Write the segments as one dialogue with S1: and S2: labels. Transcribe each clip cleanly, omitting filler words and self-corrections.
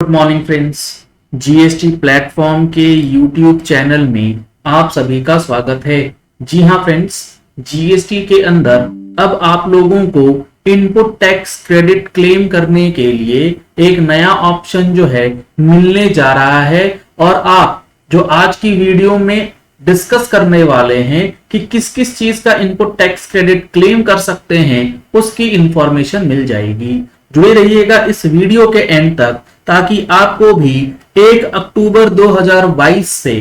S1: Good morning friends. GST platform के YouTube channel में आप सभी का स्वागत है। जी हाँ फ्रेंड्स, जीएसटी के अंदर अब आप लोगों को इनपुट टैक्स क्रेडिट क्लेम करने के लिए एक नया ऑप्शन जो है मिलने जा रहा है और आप जो आज की वीडियो में डिस्कस करने वाले हैं कि किस किस चीज का इनपुट टैक्स क्रेडिट क्लेम कर सकते हैं उसकी इंफॉर्मेशन मिल जाएगी। जुड़े रहिएगा इस वीडियो के एंड तक ताकि आपको भी 1 अक्टूबर 2022 से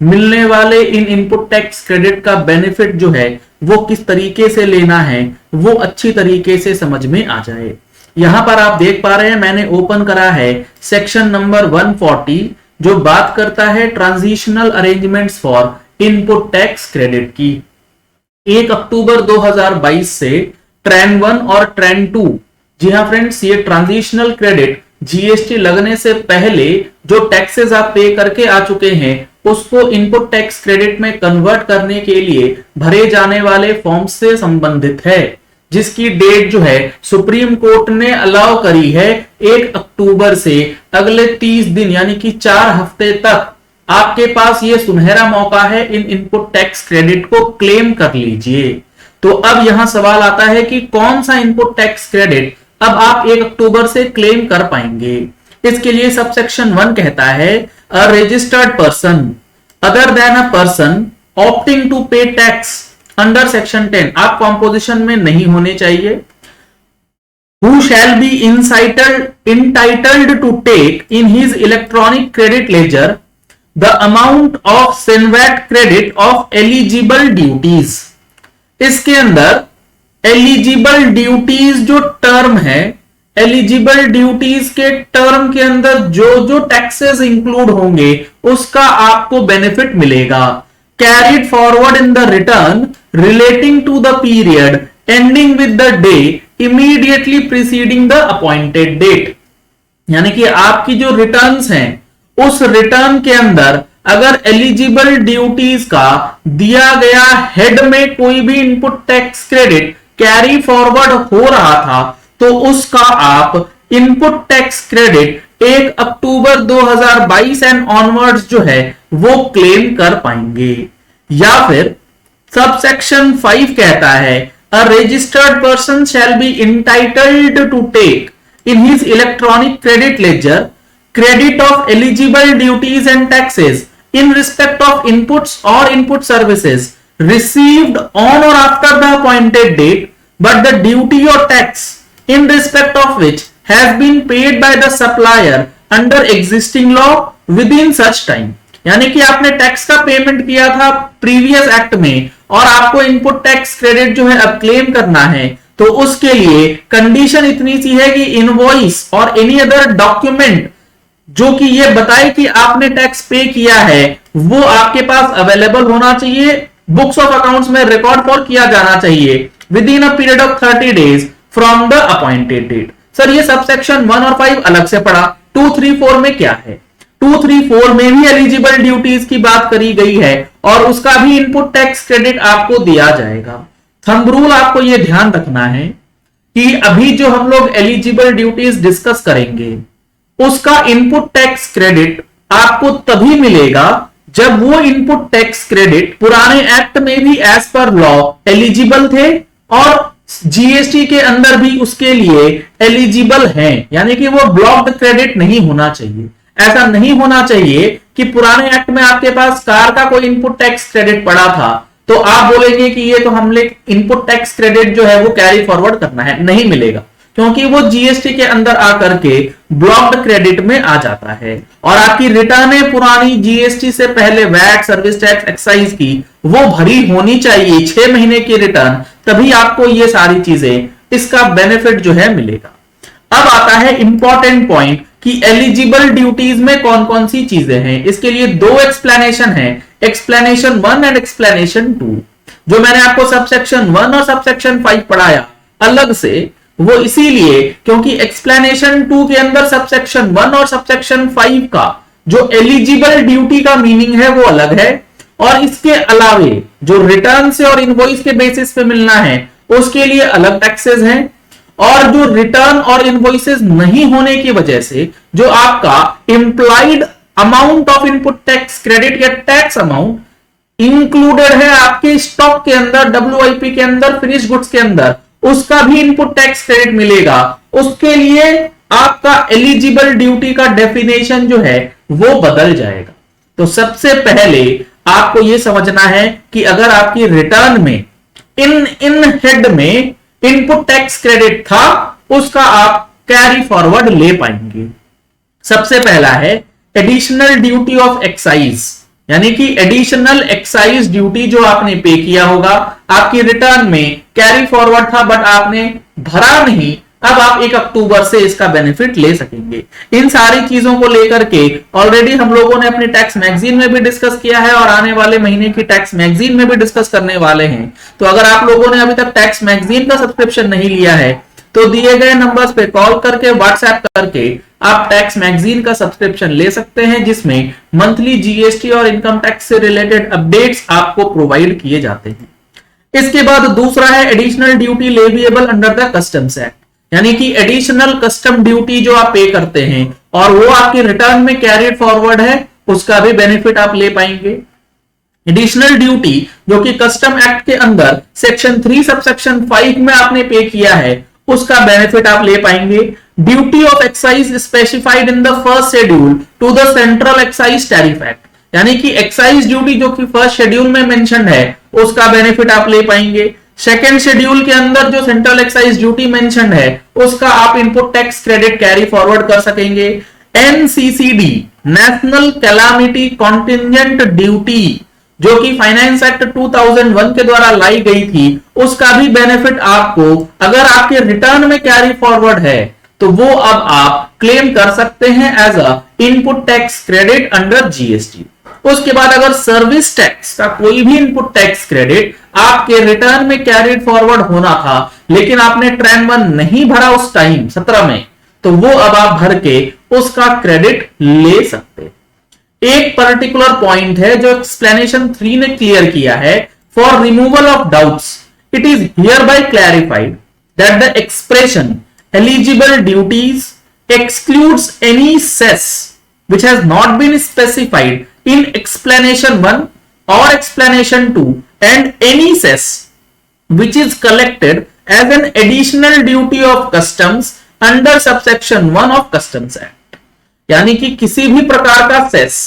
S1: मिलने वाले इन इनपुट टैक्स क्रेडिट का बेनिफिट जो है वो किस तरीके से लेना है वो अच्छी तरीके से समझ में आ जाए। यहां पर आप देख पा रहे हैं मैंने ओपन करा है सेक्शन नंबर 140 जो बात करता है transitional arrangements for input tax credit की। 1 अक्टूबर 2022 से ट्रेंड 1 और ट्रेंड 2, जी हाँ फ्रेंड्स, ये ट्रांजिशनल क्रेडिट जीएसटी लगने से पहले जो टैक्सेस आप पे करके आ चुके हैं उसको इनपुट टैक्स क्रेडिट में कन्वर्ट करने के लिए भरे जाने वाले फॉर्म से संबंधित है, जिसकी डेट जो है सुप्रीम कोर्ट ने अलाउ करी है 1 अक्टूबर से अगले 30 दिन यानी कि 4 हफ्ते तक आपके पास ये सुनहरा मौका है इन इनपुट टैक्स क्रेडिट को क्लेम कर लीजिए। तो अब यहां सवाल आता है कि कौन सा इनपुट टैक्स क्रेडिट अब आप 1 अक्टूबर से क्लेम कर पाएंगे। इसके लिए सबसेक्शन 1 कहता है a registered person other than a person opting to pay tax under section 10, आप कॉम्पोजिशन में नहीं होने चाहिए। Who shall be entitled to take in his electronic credit ledger the amount of SENVAT credit of eligible duties। इसके अंदर eligible duties जो term है, eligible duties के टर्म के अंदर जो जो टैक्सेस इंक्लूड होंगे उसका आपको बेनिफिट मिलेगा। Carried forward in the return relating to the period ending with the day immediately preceding the appointed date, यानी कि आपकी जो रिटर्न्स हैं उस रिटर्न के अंदर अगर एलिजिबल ड्यूटीज का दिया गया हेड में कोई भी input tax credit carry forward हो रहा था तो उसका आप input tax credit 1 October 2022 and onwards जो है वो क्लेम कर पाएंगे। या फिर सबसेक्शन 5 कहता है a registered person shall be entitled to take in his electronic credit ledger credit of eligible duties and taxes in respect of inputs or input services received on or after the appointed date, but the duty or tax in respect of which has been paid by the supplier under existing law within such time। यानी कि आपने tax का payment किया था previous act में और आपको input tax credit जो है अब क्लेम करना है, तो उसके लिए कंडीशन इतनी सी है कि इनवॉइस और एनी अदर डॉक्यूमेंट जो कि ये बताए कि आपने टैक्स पे किया है वो आपके पास अवेलेबल होना चाहिए, बुक्स ऑफ अकाउंट्स में रिकॉर्ड फॉर किया जाना चाहिए within a period of 30 days from the appointed date. Sir ये सबसेक्शन 1 और 5 अलग से पढ़ा, 2, 3, 4 में क्या है? 2, 3, 4 में भी एलिजिबल ड्यूटीज की बात करी गई है और उसका भी इनपुट टैक्स क्रेडिट आपको दिया जाएगा। थंब रूल आपको ये ध्यान रखना है कि अभी जो हम लोग एलिजिबल ड्यूटीज डिस्कस करेंगे उसका इनपुट टैक्स क्रेडिट आपको तभी मिलेगा जब वो इनपुट टैक्स क्रेडिट पुराने एक्ट में भी एज पर लॉ एलिजिबल थे और जीएसटी के अंदर भी उसके लिए एलिजिबल हैं, यानी कि वो ब्लॉक्ड क्रेडिट नहीं होना चाहिए। ऐसा नहीं होना चाहिए कि पुराने एक्ट में आपके पास कार का कोई इनपुट टैक्स क्रेडिट पड़ा था तो आप बोलेंगे कि ये तो हमने इनपुट टैक्स क्रेडिट जो है वो कैरी फॉरवर्ड करना है, नहीं मिलेगा, क्योंकि वो जीएसटी के अंदर आकर के ब्लॉक्ड क्रेडिट में आ जाता है और आपकी रिटर्न पुरानी जीएसटी से पहले वैट, सर्विस टैक्स, एक्साइज की वो भरी होनी चाहिए, 6 महीने की रिटर्न, तभी आपको ये सारी चीजें इसका बेनिफिट जो है मिलेगा। अब आता है इंपॉर्टेंट पॉइंट कि एलिजिबल ड्यूटीज में कौन कौन सी चीजें हैं। इसके लिए 2 एक्सप्लेनेशन है, एक्सप्लेनेशन 1 एंड एक्सप्लेनेशन 2। जो मैंने आपको सबसेक्शन 1 और सबसेक्शन 5 पढ़ाया अलग से, वो इसीलिए क्योंकि एक्सप्लेनेशन 2 के अंदर सबसेक्शन 1 और सबसेक्शन 5 का जो एलिजिबल ड्यूटी का मीनिंग है वो अलग है और इसके अलावे जो रिटर्न से और इनवॉइस के बेसिस पे मिलना है उसके लिए अलग टैक्सेस हैं और जो रिटर्न और इनवॉइसेस नहीं होने की वजह से जो आपका implied amount of input tax credit या टैक्स अमाउंट इंक्लूडेड है आपके स्टॉक के अंदर, डब्ल्यूआईपी के अंदर, फिनिश गुड्स के अंदर, उसका भी इनपुट टैक्स क्रेडिट मिलेगा। उसके लिए आपका एलिजिबल ड्यूटी का डेफिनेशन जो है वो बदल जाएगा। तो सबसे पहले आपको यह समझना है कि अगर आपकी रिटर्न में इन हेड में इनपुट टैक्स क्रेडिट था, उसका आप कैरी फॉरवर्ड ले पाएंगे। सबसे पहला है एडिशनल ड्यूटी ऑफ एक्साइज, यानी कि एडिशनल एक्साइज ड्यूटी जो आपने पे किया होगा, आपकी रिटर्न में कैरी फॉरवर्ड था बट आपने भरा नहीं, अब आप 1 अक्टूबर से इसका बेनिफिट ले सकेंगे। इन सारी चीजों को लेकर के ऑलरेडी हम लोगों ने अपनी टैक्स मैगजीन में भी डिस्कस किया है और आने वाले महीने की टैक्स मैगजीन में भी डिस्कस करने वाले हैं। तो अगर आप लोगों ने अभी तक टैक्स मैगजीन का सब्सक्रिप्शन नहीं लिया है तो दिए गए नंबर्स पे कॉल करके, व्हाट्सएप करके आप टैक्स मैगजीन का सब्सक्रिप्शन ले सकते हैं, जिसमें मंथली जीएसटी और इनकम टैक्स से रिलेटेड अपडेट्स आपको प्रोवाइड किए जाते हैं। इसके बाद दूसरा है additional duty leviable under the customs act, यानी कि एडिशनल कस्टम ड्यूटी जो आप पे करते हैं और वो आपकी रिटर्न में कैरिड फॉरवर्ड है, उसका भी बेनिफिट आप ले पाएंगे। एडिशनल ड्यूटी जो कि कस्टम एक्ट के अंदर सेक्शन 3 सबसेक्शन 5 में आपने पे किया है, उसका बेनिफिट आप ले पाएंगे। Duty of excise specified in the first schedule to the central excise tariff act, यानी कि एक्साइज ड्यूटी जो कि फर्स्ट शेड्यूल में मेंशन है, उसका बेनिफिट आप ले पाएंगे। सेकेंड शेड्यूल के अंदर जो सेंट्रल एक्साइज ड्यूटी मेंशन है, उसका आप input tax credit carry forward कर सकेंगे। NCCD national calamity contingent duty जो कि फाइनेंस एक्ट 2001 के द्वारा लाई गई थी, उसका भी बेनिफिट आपको अगर आपके रिटर्न में कैरी फॉरवर्ड है तो वो अब आप क्लेम कर सकते हैं as a input tax credit under GST. उसके बाद अगर सर्विस टैक्स का कोई भी इनपुट टैक्स क्रेडिट आपके रिटर्न में कैरिड फॉरवर्ड होना था लेकिन आपने ट्रेन 1 नहीं भरा उस टाइम 17 में, तो वो अब आप भर के उसका क्रेडिट ले सकते। एक पर्टिकुलर पॉइंट है जो एक्सप्लेनेशन 3 ने क्लियर किया है, for removal of doubts it is hereby clarified that the expression eligible duties excludes any cess which has not been specified in explanation 1 or explanation 2 and any cess which is collected as an additional duty of customs under subsection 1 of customs act, यानी कि किसी भी प्रकार का cess,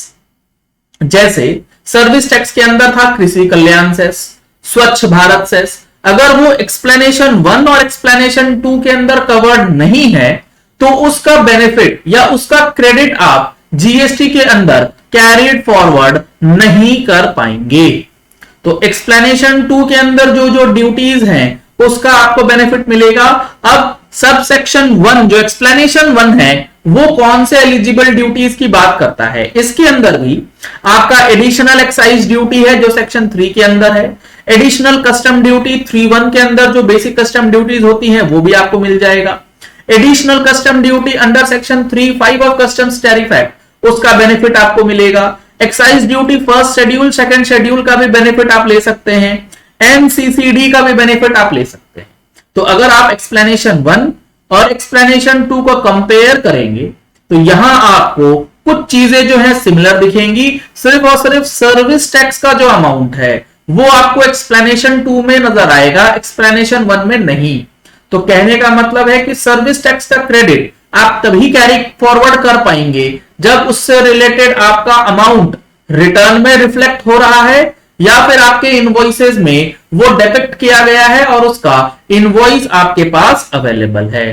S1: जैसे service tax के अंदर था कृषि कल्याण सेस, स्वच्छ भारत सेस, अगर वो एक्सप्लेनेशन 1 और एक्सप्लेनेशन 2 के अंदर कवर्ड नहीं है तो उसका बेनिफिट या उसका क्रेडिट आप जीएसटी के अंदर कैरिड फॉरवर्ड नहीं कर पाएंगे। तो एक्सप्लेनेशन 2 के अंदर जो जो ड्यूटीज हैं उसका आपको बेनिफिट मिलेगा। अब सब सेक्शन 1 जो एक्सप्लेनेशन 1 है वो कौन से एलिजिबल ड्यूटीज की बात करता है, इसके अंदर भी आपका एडिशनल एक्साइज ड्यूटी है जो सेक्शन 3 के अंदर है, एडिशनल कस्टम ड्यूटी 3(1) के अंदर जो बेसिक कस्टम ड्यूटीज होती हैं वो भी आपको मिल जाएगा। Additional custom duty under section 3(5) of customs tariff act, उसका बेनिफिट आपको मिलेगा। Excise duty first schedule second schedule का भी बेनिफिट आप ले सकते हैं, एनसीसीडी का भी बेनिफिट आप ले सकते हैं। तो अगर आप एक्सप्लेनेशन 1 और एक्सप्लेनेशन 2 को कंपेयर करेंगे तो यहां आपको कुछ चीजें जो है सिमिलर दिखेंगी, सिर्फ और सिर्फ सर्विस टैक्स का जो अमाउंट है वो आपको एक्सप्लेनेशन 2 में नजर आएगा, एक्सप्लेनेशन 1 में नहीं। तो कहने का मतलब है कि सर्विस टैक्स का क्रेडिट आप तभी कैरी फॉरवर्ड कर पाएंगे जब उससे रिलेटेड आपका अमाउंट रिटर्न में रिफ्लेक्ट हो रहा है या फिर आपके इनवॉइसेस में वो डेबिट किया गया है और उसका इनवॉइस आपके पास अवेलेबल है।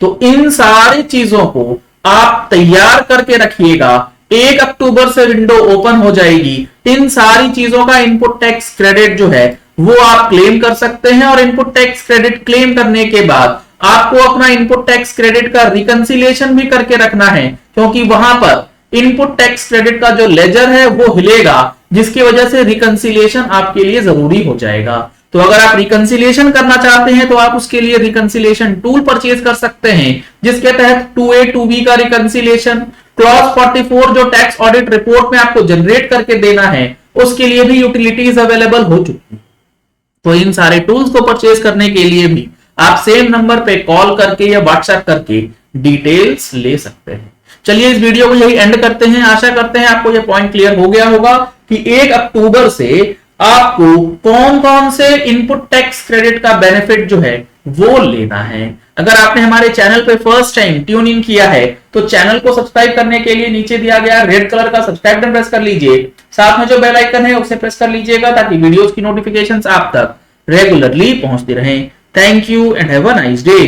S1: तो इन सारी चीजों को आप तैयार करके रखिएगा, 1 अक्टूबर से विंडो ओपन हो जाएगी। इन सारी चीजों का इनपुट टैक्स क्रेडिट जो है वो आप क्लेम कर सकते हैं और इनपुट टैक्स क्रेडिट क्लेम करने के बाद आपको अपना इनपुट टैक्स क्रेडिट का रिकंसिलिएशन भी करके रखना है, क्योंकि वहां पर इनपुट टैक्स क्रेडिट का जो लेजर है वो हिलेगा, जिसकी वजह से रिकंसिलिएशन आपके लिए जरूरी हो जाएगा। तो अगर आप रिकंसिलिएशन करना चाहते हैं तो आप उसके लिए रिकंसिलिएशन टूल परचेज कर सकते हैं, जिसके तहत 2A 2B का रिकंसिलिएशन, क्लॉज 44 जो टैक्स ऑडिट रिपोर्ट में आपको जनरेट करके देना है, उसके लिए भी यूटिलिटीज अवेलेबल हो चुकी है। तो इन सारे टूल्स को परचेज करने के लिए भी आप सेम नंबर पे कॉल करके या व्हाट्सएप करके डिटेल्स ले सकते हैं। चलिए इस वीडियो को यही एंड करते हैं। आशा करते हैं आपको यह पॉइंट क्लियर हो गया होगा कि 1 अक्टूबर से आपको कौन कौन से इनपुट टैक्स क्रेडिट का बेनिफिट जो है वो लेना है। अगर आपने हमारे चैनल पे फर्स्ट टाइम ट्यून इन किया है तो चैनल को सब्सक्राइब करने के लिए नीचे दिया गया रेड कलर का सब्सक्राइब बटन प्रेस कर लीजिए। साथ में जो बेल आइकन है उसे प्रेस कर लीजिएगा ताकि वीडियोस की नोटिफिकेशंस आप तक रेगुलरली पहुंचती रहें। Thank you and have a nice day.